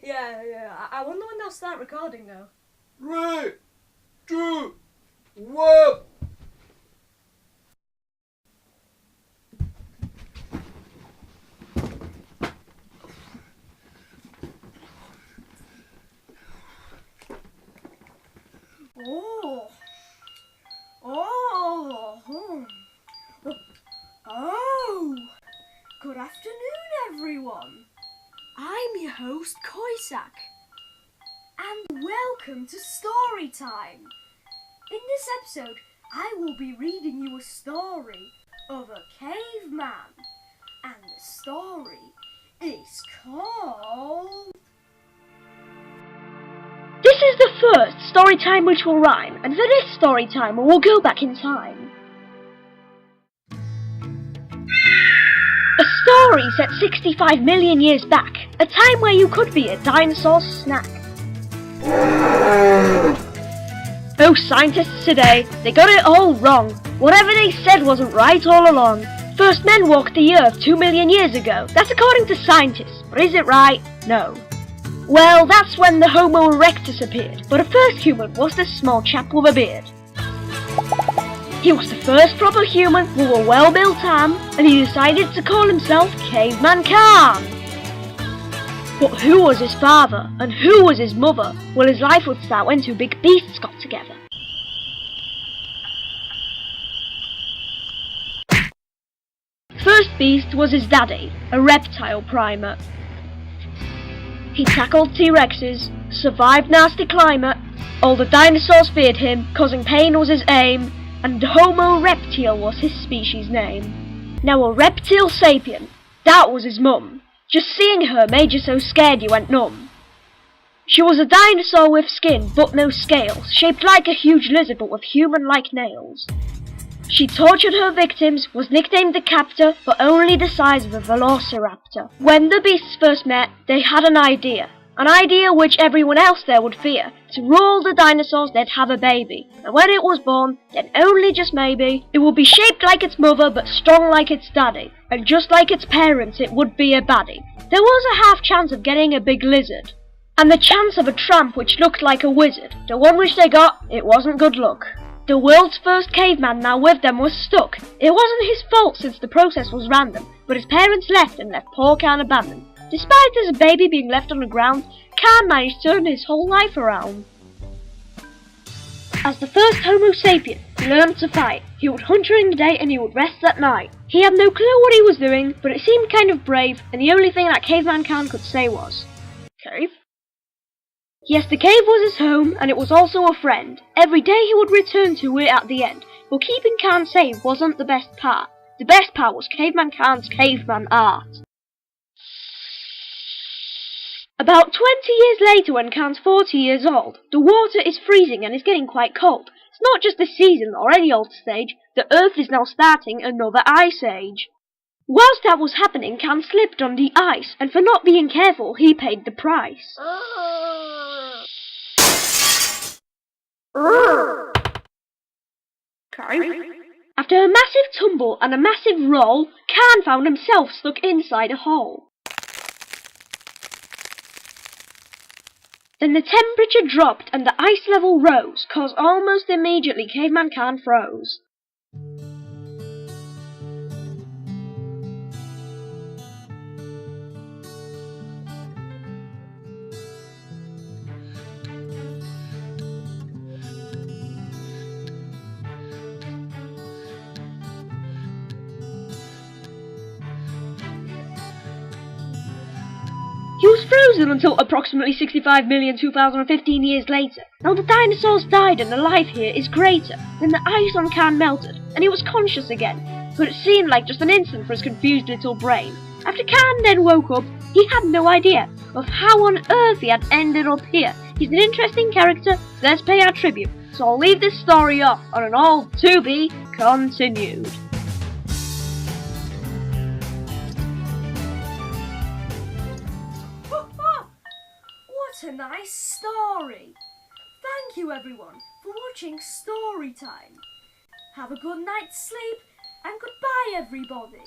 Yeah. I wonder when they'll start recording though. 3, 2, 1. Oh, good afternoon everyone. I'm your host Koisak, and welcome to Story Time. In this episode, I will be reading you a story of a caveman, and the story is called... This is the first story time which will rhyme, and for this story time we'll go back in time. A story set 65 million years back, a time where you could be a dinosaur's snack. Oh, scientists today, they got it all wrong. Whatever they said wasn't right all along. First men walked the earth 2 million years ago. That's according to scientists, but is it right? No. Well, that's when the Homo erectus appeared, but the first human was this small chap with a beard. He was the first proper human with a well-built arm, and he decided to call himself Caveman Kaan. But who was his father, and who was his mother? Well, his life would start when two big beasts got together. First beast was his daddy, a reptile primate. He tackled T-Rexes, survived nasty climate, all the dinosaurs feared him, causing pain was his aim, and Homo reptile was his species name. Now a reptile sapien, that was his mum. Just seeing her made you so scared you went numb. She was a dinosaur with skin but no scales, shaped like a huge lizard but with human-like nails. She tortured her victims, was nicknamed the captor, but only the size of a velociraptor. When the beasts first met, they had an idea which everyone else there would fear. To rule the dinosaurs, they'd have a baby, and when it was born, then only just maybe, it would be shaped like its mother but strong like its daddy, and just like its parents it would be a baddie. There was a half chance of getting a big lizard, and the chance of a tramp which looked like a wizard. The one which they got, it wasn't good luck. The world's first caveman now with them was stuck. It wasn't his fault since the process was random, but his parents left and left poor Kaan abandoned. Despite his baby being left on the ground, Kaan managed to turn his whole life around. As the first Homo sapien, he learned to fight. He would hunt during the day and he would rest at night. He had no clue what he was doing, but it seemed kind of brave, and the only thing that Caveman Kaan could say was, "Cave?" Yes, the cave was his home, and it was also a friend. Every day he would return to it at the end, but keeping Kaan safe wasn't the best part. The best part was Caveman Kaan's caveman art. About 20 years later, when Kaan's 40 years old, the water is freezing and is getting quite cold. It's not just the season or any old stage, the earth is now starting another ice age. Whilst that was happening, Kaan slipped on the ice, and for not being careful, he paid the price. After a massive tumble and a massive roll, Kaan found himself stuck inside a hole. Then the temperature dropped and the ice level rose, cause almost immediately Caveman Kaan froze. He was frozen until approximately 65,000,2015 years later. Now the dinosaurs died and the life here is greater. Then the ice on Kaan melted, and he was conscious again, but it seemed like just an instant for his confused little brain. After Kaan then woke up, he had no idea of how on earth he had ended up here. He's an interesting character, so let's pay our tribute. So I'll leave this story off on an all to be continued. What a nice story! Thank you everyone for watching Story Time. Have a good night's sleep and goodbye everybody.